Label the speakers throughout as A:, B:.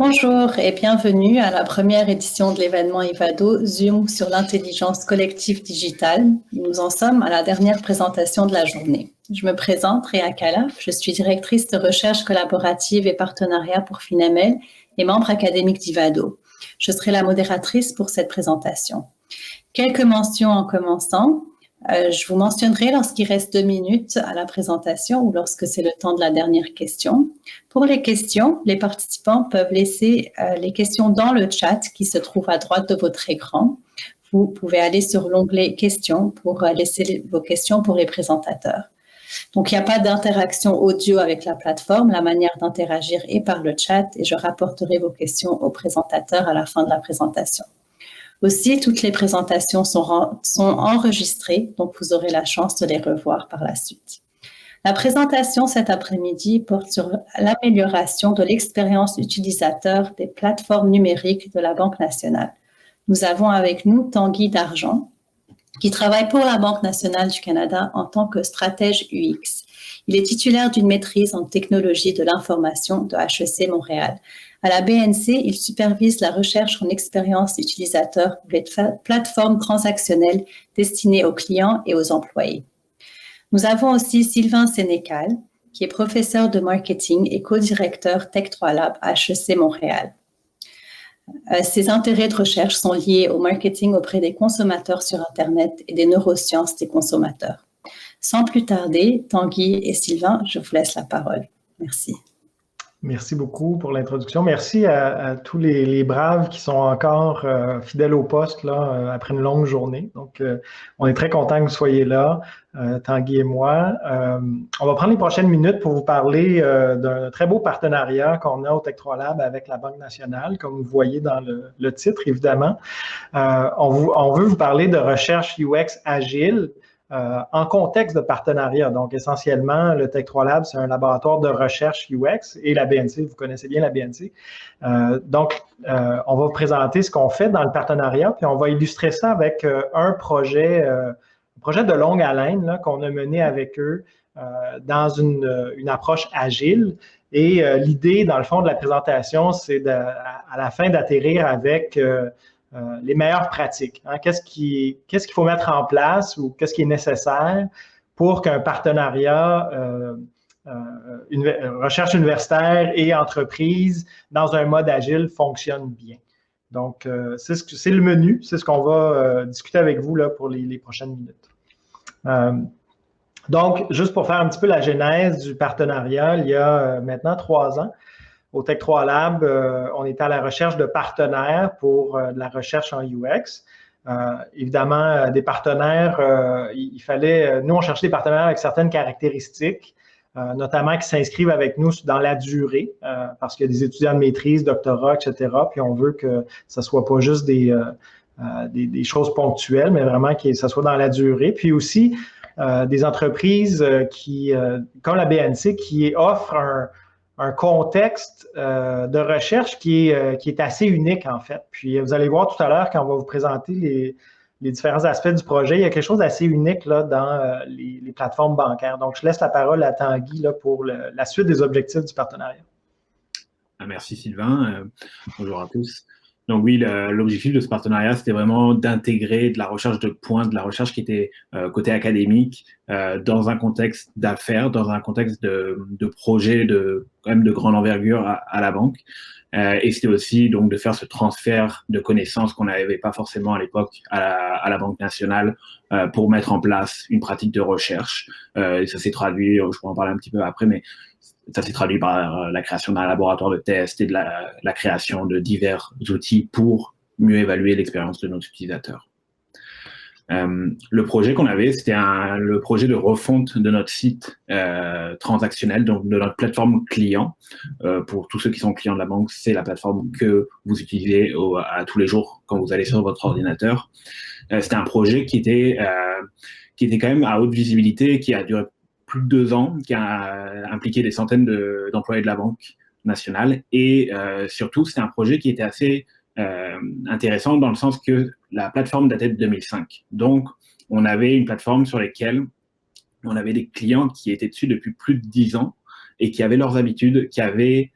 A: Bonjour et bienvenue à la première édition de l'événement Ivado Zoom sur l'intelligence collective digitale. Nous en sommes à la dernière présentation de la journée. Je me présente, Réa Khalaf, je suis directrice de recherche collaborative et partenariat pour FINEMEL et membre académique d'Ivado. Je serai la modératrice pour cette présentation. Quelques mentions en commençant. Je vous mentionnerai lorsqu'il reste 2 minutes à la présentation ou lorsque c'est le temps de la dernière question. Pour les questions, les participants peuvent laisser les questions dans le chat qui se trouve à droite de votre écran. Vous pouvez aller sur l'onglet questions pour laisser vos questions pour les présentateurs. Donc, il n'y a pas d'interaction audio avec la plateforme. La manière d'interagir est par le chat et je rapporterai vos questions aux présentateurs à la fin de la présentation. Aussi, toutes les présentations sont enregistrées, donc vous aurez la chance de les revoir par la suite. La présentation cet après-midi porte sur l'amélioration de l'expérience utilisateur des plateformes numériques de la Banque nationale. Nous avons avec nous Tanguy Dargent, qui travaille pour la Banque nationale du Canada en tant que stratège UX. Il est titulaire d'une maîtrise en technologie de l'information de HEC Montréal. À la BNC, il supervise la recherche en expérience utilisateur pour les plateformes transactionnelles destinées aux clients et aux employés. Nous avons aussi Sylvain Sénécal, qui est professeur de marketing et co-directeur Tech3 Lab à HEC Montréal. Ses intérêts de recherche sont liés au marketing auprès des consommateurs sur Internet et des neurosciences des consommateurs. Sans plus tarder, Tanguy et Sylvain, je vous laisse la parole. Merci.
B: Merci beaucoup pour l'introduction. Merci à tous les braves qui sont encore fidèles au poste là, après une longue journée. Donc, on est très content que vous soyez là, Tanguy et moi. On va prendre les prochaines minutes pour vous parler d'un très beau partenariat qu'on a au Tech3 Lab avec la Banque nationale, comme vous voyez dans le titre, évidemment. On veut vous parler de recherche UX agile, en contexte de partenariat. Donc, essentiellement, le Tech3 Lab, c'est un laboratoire de recherche UX et la BNC, vous connaissez bien la BNC. Donc, on va vous présenter ce qu'on fait dans le partenariat, puis on va illustrer ça avec un projet de longue haleine qu'on a mené avec eux dans une approche agile. Et l'idée, dans le fond, de la présentation, c'est à la fin d'atterrir avec les meilleures pratiques. Hein? Qu'est-ce qu'il faut mettre en place ou qu'est-ce qui est nécessaire pour qu'un partenariat recherche universitaire et entreprise dans un mode agile fonctionne bien. Donc, c'est le menu, c'est ce qu'on va discuter avec vous là, pour les prochaines minutes. Donc, juste pour faire un petit peu la genèse du partenariat, il y a maintenant 3 ans, au Tech3 Lab, on était à la recherche de partenaires pour de la recherche en UX. Évidemment, des partenaires, il fallait, nous, on cherchait des partenaires avec certaines caractéristiques, notamment qui s'inscrivent avec nous dans la durée, parce qu'il y a des étudiants de maîtrise, doctorat, etc. Puis on veut que ce ne soit pas juste des choses ponctuelles, mais vraiment que ça soit dans la durée. Puis aussi, des entreprises comme la BNC, qui offrent un contexte de recherche qui est assez unique, en fait. Puis, vous allez voir tout à l'heure, quand on va vous présenter les différents aspects du projet, il y a quelque chose d'assez unique là, dans les plateformes bancaires. Donc, je laisse la parole à Tanguy là, pour la suite des objectifs du partenariat.
C: Merci, Sylvain. Bonjour à tous. Donc oui, l'objectif de ce partenariat, c'était vraiment d'intégrer de la recherche de pointe, de la recherche qui était côté académique, dans un contexte d'affaires, dans un contexte de projet quand même de grande envergure à la banque. Et c'était aussi donc de faire ce transfert de connaissances qu'on n'avait pas forcément à l'époque à la Banque nationale pour mettre en place une pratique de recherche. Et ça s'est traduit, je pourrais en parler un petit peu après, mais ça s'est traduit par la création d'un laboratoire de test et de la création de divers outils pour mieux évaluer l'expérience de nos utilisateurs. Le projet qu'on avait, c'était le projet de refonte de notre site transactionnel, donc de notre plateforme client. Pour tous ceux qui sont clients de la banque, c'est la plateforme que vous utilisez à tous les jours quand vous allez sur votre ordinateur. C'était un projet qui était quand même à haute visibilité, qui a duré plus de 2 ans, qui a impliqué des centaines d'employés de la Banque nationale. Et surtout, c'était un projet qui était assez intéressant dans le sens que la plateforme datait de 2005. Donc, on avait une plateforme sur laquelle on avait des clients qui étaient dessus depuis plus de 10 ans et qui avaient leurs habitudes, qui avaient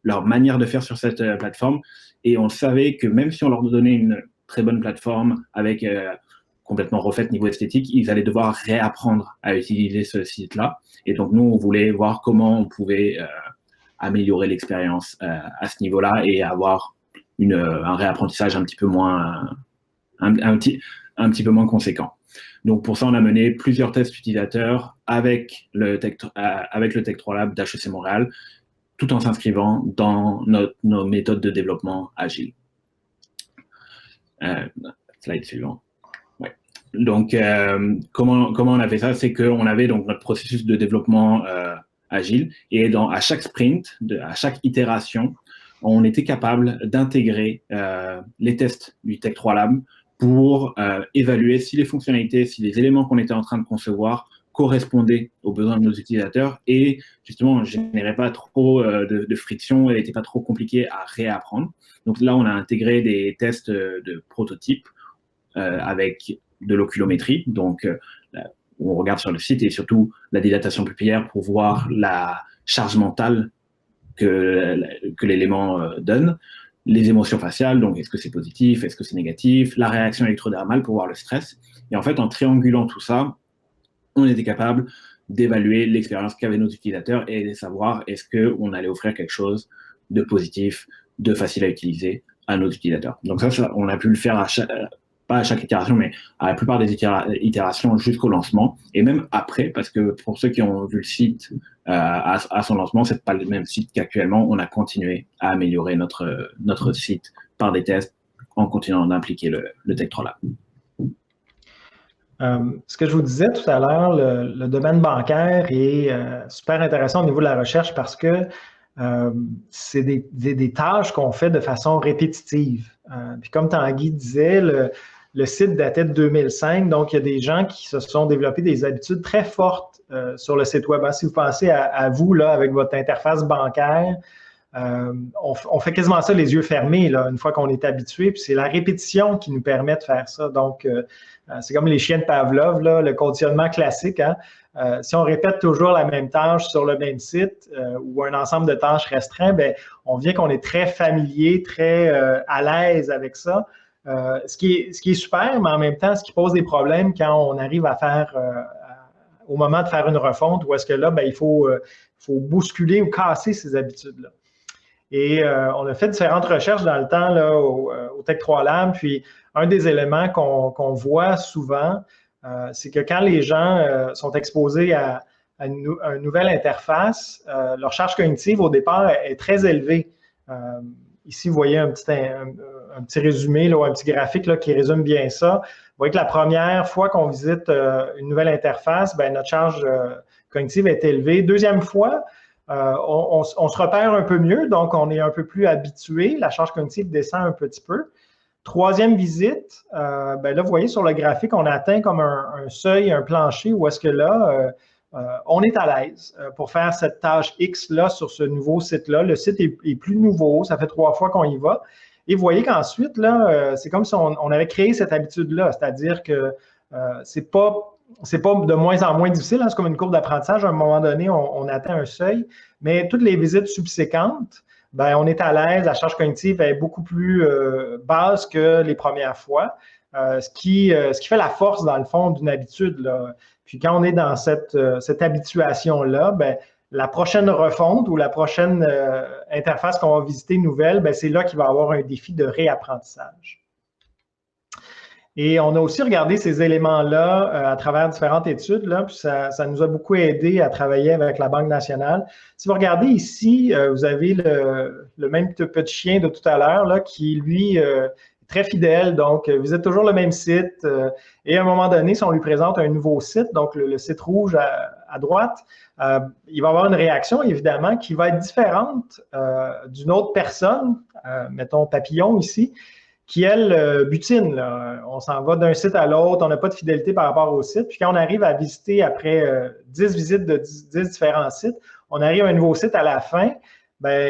C: leur manière de faire sur cette plateforme. Et on savait que même si on leur donnait une très bonne plateforme avec complètement refaite niveau esthétique, ils allaient devoir réapprendre à utiliser ce site-là. Et donc, nous, on voulait voir comment on pouvait améliorer l'expérience à ce niveau-là et avoir un réapprentissage un petit peu moins, un petit peu moins conséquent. Donc, pour ça, on a mené plusieurs tests utilisateurs avec le Tech 3 Lab d'HEC Montréal, tout en s'inscrivant dans nos méthodes de développement agile. Slide suivant. Ouais. Donc, comment on a fait ça? C'est qu'on avait donc notre processus de développement agile et à chaque sprint, à chaque itération, on était capable d'intégrer les tests du Tech 3 Lab pour évaluer si les fonctionnalités, si les éléments qu'on était en train de concevoir correspondaient aux besoins de nos utilisateurs et justement ne généraient pas trop de friction et n'étaient pas trop compliqués à réapprendre. Donc là, on a intégré des tests de prototypes avec de l'oculométrie, donc on regarde sur le site et surtout la dilatation pupillaire pour voir la charge mentale que l'élément donne, les émotions faciales, donc est-ce que c'est positif, est-ce que c'est négatif, la réaction électrodermale pour voir le stress. Et en fait, en triangulant tout ça, on était capable d'évaluer l'expérience qu'avaient nos utilisateurs et de savoir est-ce qu'on allait offrir quelque chose de positif, de facile à utiliser à nos utilisateurs. Donc ça on a pu le faire pas à chaque itération, mais à la plupart des itérations jusqu'au lancement, et même après, parce que pour ceux qui ont vu le site à son lancement, c'est pas le même site qu'actuellement. On a continué à améliorer notre site par des tests en continuant d'impliquer le Tech 3 Lab.
B: Ce que je vous disais tout à l'heure, le domaine bancaire est super intéressant au niveau de la recherche parce que c'est des tâches qu'on fait de façon répétitive. Puis comme Tanguy disait, le site datait de 2005, donc il y a des gens qui se sont développés des habitudes très fortes sur le site web. Si vous pensez à vous, là, avec votre interface bancaire, on fait quasiment ça les yeux fermés, là, une fois qu'on est habitué, puis c'est la répétition qui nous permet de faire ça. Donc, c'est comme les chiens de Pavlov, là, le conditionnement classique. Hein? Si on répète toujours la même tâche sur le même site ou un ensemble de tâches restreint, bien, on vient qu'on est très familier, très à l'aise avec ça. Ce qui est super, mais en même temps, ce qui pose des problèmes quand on arrive à faire, au moment de faire une refonte, où est-ce que là, bien, il faut bousculer ou casser ces habitudes-là. Et on a fait différentes recherches dans le temps là, au Tech 3 Lab, puis un des éléments qu'on voit souvent, c'est que quand les gens sont exposés à une nouvelle interface, leur charge cognitive au départ est très élevée. Ici, vous voyez un petit résumé, là, ou un petit graphique là, qui résume bien ça. Vous voyez que la première fois qu'on visite une nouvelle interface, bien, notre charge cognitive est élevée. Deuxième fois, on se repère un peu mieux, donc on est un peu plus habitué. La charge cognitive descend un petit peu. Troisième visite, ben là, vous voyez sur le graphique, on atteint comme un seuil, un plancher, où est-ce que là, on est à l'aise pour faire cette tâche X-là sur ce nouveau site-là. Le site est plus nouveau, ça fait 3 fois qu'on y va. Et vous voyez qu'ensuite, là, c'est comme si on avait créé cette habitude-là, c'est-à-dire que c'est pas de moins en moins difficile, hein, c'est comme une courbe d'apprentissage. À un moment donné, on atteint un seuil, mais toutes les visites subséquentes, ben, on est à l'aise, la charge cognitive est beaucoup plus basse que les premières fois, ce qui fait la force, dans le fond, d'une habitude, là. Puis quand on est dans cette habituation-là, ben, la prochaine refonte ou la prochaine interface qu'on va visiter nouvelle, ben, c'est là qu'il va y avoir un défi de réapprentissage. Et on a aussi regardé ces éléments-là à travers différentes études, là, puis ça nous a beaucoup aidé à travailler avec la Banque nationale. Si vous regardez ici, vous avez le même petit chien de tout à l'heure, là, qui, lui, est très fidèle, donc visite toujours le même site. Et à un moment donné, si on lui présente un nouveau site, donc le site rouge à droite, il va avoir une réaction, évidemment, qui va être différente d'une autre personne, mettons Papillon ici, qui, elle, butine. Là. On s'en va d'un site à l'autre, on n'a pas de fidélité par rapport au site. Puis quand on arrive à visiter après 10 visites de 10 différents sites, on arrive à un nouveau site à la fin, bien,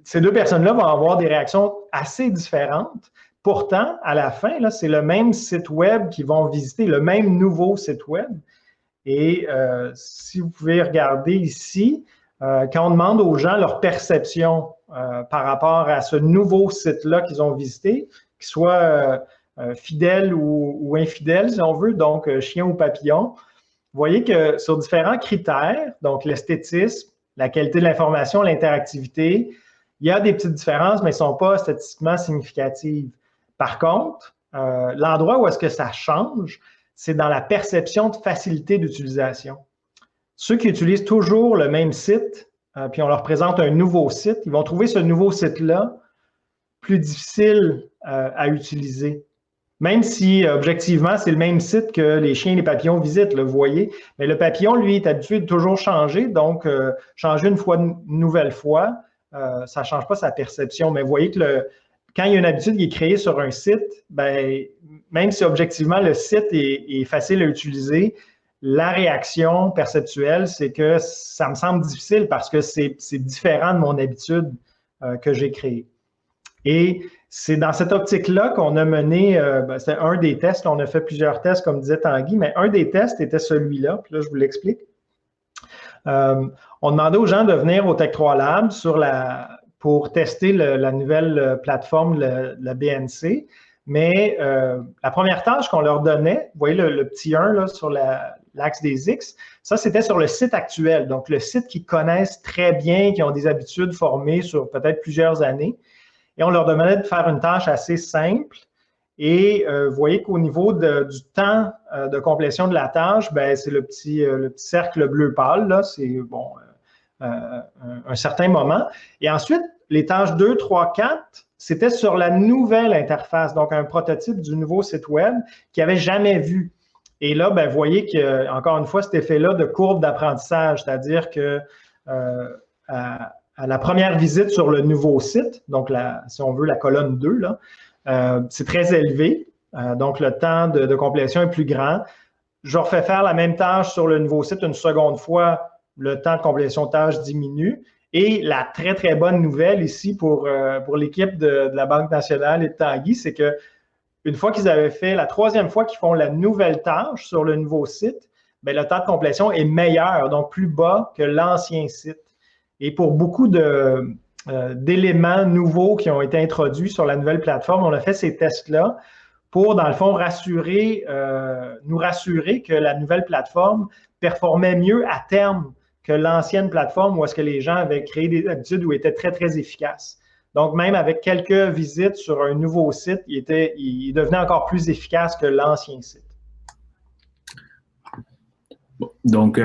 B: ces deux personnes-là vont avoir des réactions assez différentes. Pourtant, à la fin, là, c'est le même site web qu'ils vont visiter, le même nouveau site web. Et si vous pouvez regarder ici, quand on demande aux gens leur perception par rapport à ce nouveau site-là qu'ils ont visité, qu'il soit fidèle ou infidèle, si on veut, donc chien ou papillon, vous voyez que sur différents critères, donc l'esthétisme, la qualité de l'information, l'interactivité, il y a des petites différences, mais elles ne sont pas statistiquement significatives. Par contre, l'endroit où est-ce que ça change, c'est dans la perception de facilité d'utilisation. Ceux qui utilisent toujours le même site, puis on leur présente un nouveau site, ils vont trouver ce nouveau site-là plus difficile à utiliser. Même si, objectivement, c'est le même site que les chiens et les papillons visitent, là, vous voyez. Mais le papillon, lui, est habitué de toujours changer. Donc, changer une nouvelle fois, ça ne change pas sa perception. Mais vous voyez que quand il y a une habitude qui est créée sur un site, ben, même si, objectivement, le site est facile à utiliser, la réaction perceptuelle, c'est que ça me semble difficile parce que c'est différent de mon habitude que j'ai créée. Et c'est dans cette optique-là qu'on a mené, c'était un des tests, on a fait plusieurs tests, comme disait Tanguy, mais un des tests était celui-là, puis là, je vous l'explique. On demandait aux gens de venir au Tech3 Lab pour tester la nouvelle plateforme, la BNC, mais la première tâche qu'on leur donnait, vous voyez le petit 1 là, sur l'axe des X, ça, c'était sur le site actuel, donc le site qu'ils connaissent très bien, qui ont des habitudes formées sur peut-être plusieurs années. Et on leur demandait de faire une tâche assez simple. Et vous voyez qu'au niveau du temps de complétion de la tâche, ben, c'est le petit cercle bleu pâle, là, c'est bon, un certain moment. Et ensuite, les tâches 2, 3, 4, c'était sur la nouvelle interface, donc un prototype du nouveau site web qu'ils n'avaient jamais vu. Et là, ben, vous voyez qu'il y a encore une fois cet effet-là de courbe d'apprentissage, c'est-à-dire que à la première visite sur le nouveau site, donc si on veut la colonne 2, là, c'est très élevé, donc le temps de complétion est plus grand. Je refais faire la même tâche sur le nouveau site une seconde fois, le temps de complétion de tâche diminue. Et la très, très bonne nouvelle ici pour l'équipe de la Banque nationale et de Tanguy, c'est qu'une fois qu'ils avaient fait, la troisième fois qu'ils font la nouvelle tâche sur le nouveau site, bien, le temps de complétion est meilleur, donc plus bas que l'ancien site. Et pour beaucoup d'éléments nouveaux qui ont été introduits sur la nouvelle plateforme, on a fait ces tests-là pour, dans le fond, nous rassurer que la nouvelle plateforme performait mieux à terme que l'ancienne plateforme où est-ce que les gens avaient créé des habitudes où étaient très, très efficaces. Donc, même avec quelques visites sur un nouveau site, il devenait encore plus efficace que l'ancien site.
C: Donc,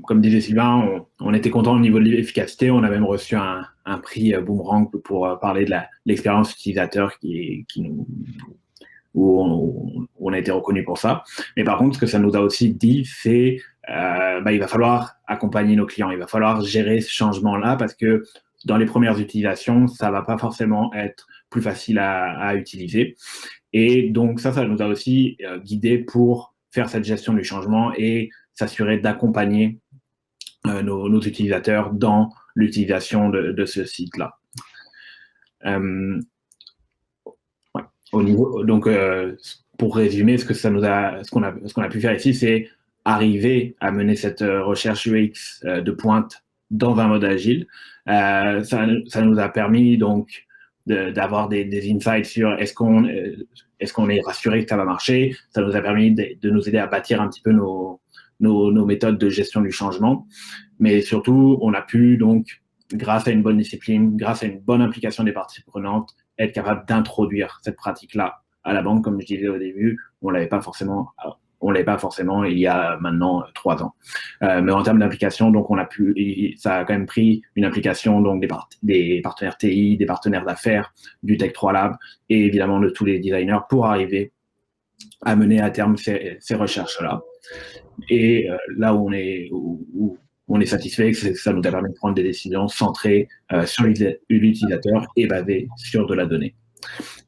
C: comme disait Sylvain, on était content au niveau de l'efficacité. On a même reçu un prix Boomerang pour parler de l'expérience utilisateur où on a été reconnu pour ça. Mais par contre, ce que ça nous a aussi dit, c'est il va falloir accompagner nos clients. Il va falloir gérer ce changement-là parce que dans les premières utilisations, ça va pas forcément être plus facile à utiliser. Et donc, ça nous a aussi guidés pour faire cette gestion du changement et s'assurer d'accompagner nos utilisateurs dans l'utilisation de ce site-là. Donc, pour résumer, ce qu'on a pu faire ici, c'est arriver à mener cette recherche UX de pointe dans un mode agile. Ça nous a permis donc d'avoir des insights sur est-ce qu'on est rassuré que ça va marcher. Ça nous a permis de nous aider à bâtir un petit peu nos méthodes de gestion du changement. Mais surtout, on a pu donc, grâce à une bonne discipline, grâce à une bonne implication des parties prenantes, être capable d'introduire cette pratique-là à la banque. Comme je disais au début, on l'avait pas forcément il y a maintenant 3 ans. Mais en termes d'implication, donc ça a quand même pris une implication donc des partenaires TI, des partenaires d'affaires, du Tech3 Lab et évidemment de tous les designers pour arriver à mener à terme ces recherches-là. Et là où on est satisfait, c'est que ça nous a permis de prendre des décisions centrées sur l'utilisateur et basées sur de la donnée.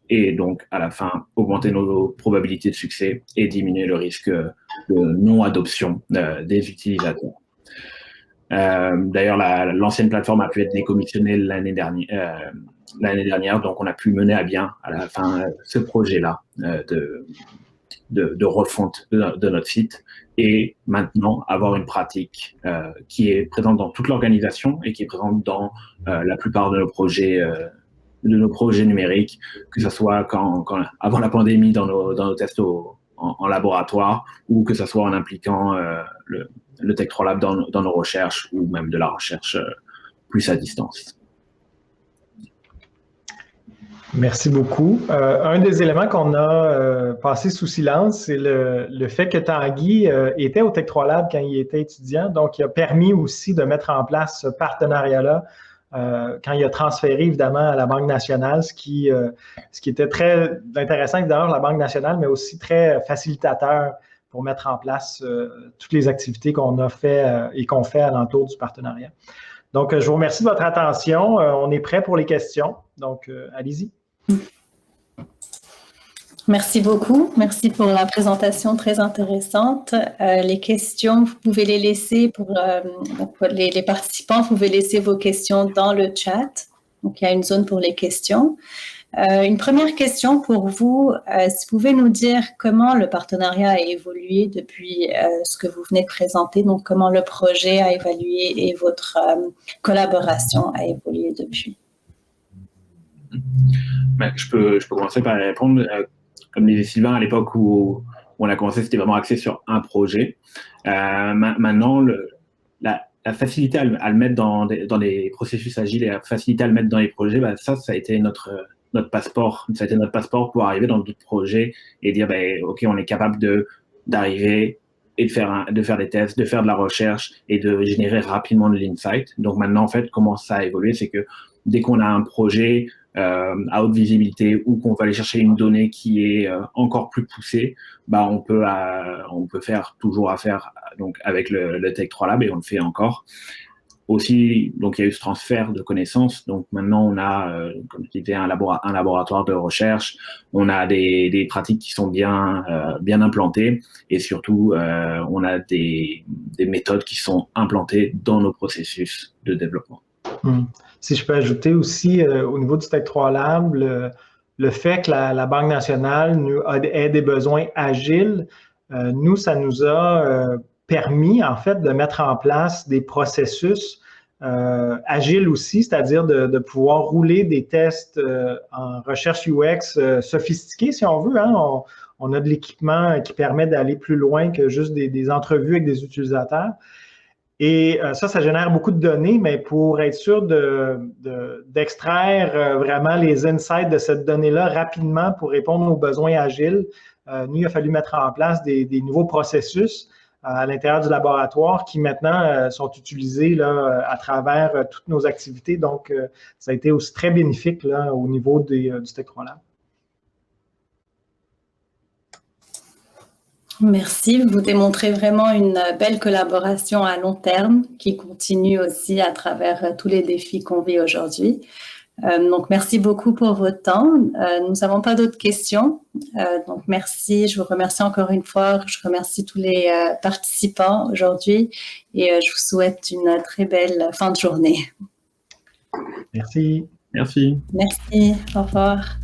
C: Et donc, à la fin, augmenter nos probabilités de succès et diminuer le risque de non-adoption des utilisateurs. D'ailleurs, l'ancienne plateforme a pu être décommissionnée l'année dernière, donc on a pu mener à bien, à la fin, ce projet-là de refonte de notre site et maintenant avoir une pratique qui est présente dans toute l'organisation et qui est présente dans la plupart de nos projets numériques, que ce soit avant la pandémie dans nos tests en laboratoire ou que ce soit en impliquant le Tech3 Lab dans nos recherches ou même de la recherche plus à distance.
B: Merci beaucoup. Un des éléments qu'on a passé sous silence, c'est le fait que Tanguy était au Tech3 Lab quand il était étudiant, donc il a permis aussi de mettre en place ce partenariat-là quand il a transféré évidemment à la Banque nationale, ce qui était très intéressant évidemment la Banque nationale, mais aussi très facilitateur pour mettre en place toutes les activités qu'on a fait et qu'on fait alentour du partenariat. Donc, je vous remercie de votre attention. On est prêt pour les questions. Donc, allez-y.
A: Merci beaucoup. Merci pour la présentation très intéressante. Les questions, vous pouvez les laisser pour les participants. Vous pouvez laisser vos questions dans le chat. Donc, il y a une zone pour les questions. Une première question pour vous. Si vous pouvez nous dire comment le partenariat a évolué depuis ce que vous venez de présenter, donc comment le projet a évolué et votre collaboration a évolué depuis.
C: Je peux commencer par répondre. Comme disait Sylvain, à l'époque où on a commencé, c'était vraiment axé sur un projet. Maintenant, la facilité à le mettre dans les processus agiles et la facilité à le mettre dans les projets, ça a été notre passeport. Ça a été notre passeport pour arriver dans d'autres projets et dire, OK, on est capable d'arriver et de faire des tests, de faire de la recherche et de générer rapidement de l'insight. Donc maintenant, en fait, comment ça a évolué, c'est que dès qu'on a un projet à haute visibilité ou qu'on va aller chercher une donnée qui est encore plus poussée, on peut faire toujours affaire donc avec le Tech3 Lab et on le fait encore. Aussi, donc il y a eu ce transfert de connaissances. Donc maintenant, on a, comme je disais, un laboratoire de recherche. On a des pratiques qui sont bien implantées et surtout, on a des méthodes qui sont implantées dans nos processus de développement.
B: Si je peux ajouter aussi, au niveau du Tech3 Lab, le fait que la Banque nationale ait des besoins agiles, nous, ça nous a permis, en fait, de mettre en place des processus agiles aussi, c'est-à-dire de pouvoir rouler des tests en recherche UX sophistiqués, si on veut. Hein. On a de l'équipement qui permet d'aller plus loin que juste des entrevues avec des utilisateurs. Et ça génère beaucoup de données, mais pour être sûr d'extraire vraiment les insights de cette donnée-là rapidement pour répondre aux besoins agiles, nous, il a fallu mettre en place des nouveaux processus à l'intérieur du laboratoire qui maintenant sont utilisés là, à travers toutes nos activités. Donc, ça a été aussi très bénéfique là, au niveau du Tech3 Lab.
A: Merci. Vous démontrez vraiment une belle collaboration à long terme qui continue aussi à travers tous les défis qu'on vit aujourd'hui. Donc, merci beaucoup pour votre temps. Nous n'avons pas d'autres questions. Donc, merci. Je vous remercie encore une fois. Je remercie tous les participants aujourd'hui et je vous souhaite une très belle fin de journée.
B: Merci.
C: Merci.
A: Merci. Au revoir.